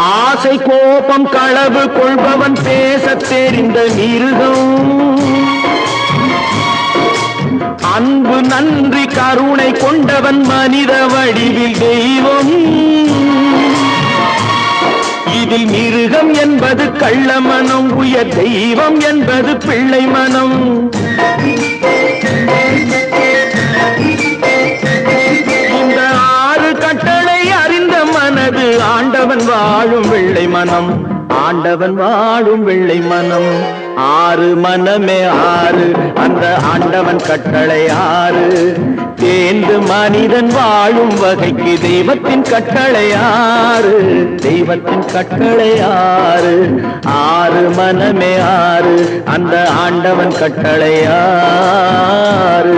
ஆசை கோபம் களவு கொள்பவன் பேசத் தெரிந்த மிருகம். அன்பு நன்றி கருணை கொண்டவன் மனித வடிவில் தெய்வம். இதில் மிருகம் என்பது கள்ள மனம், உயர் தெய்வம் என்பது பிள்ளை மனம். இந்த 6 கட்டளை அறிந்த மனது ஆண்டவன் வாழும் வெள்ளை மனம், ஆண்டவன் வாழும் வெள்ளை மனம். 6 மனமே 6, அந்த ஆண்டவன் கட்டளை 6. தேர்ந்து மனிதன் வாழும் வகைக்கு தெய்வத்தின் கட்டளை 6, தெய்வத்தின் கட்டளை 6. 6 மனமே 6, அந்த ஆண்டவன் கட்டளை 6.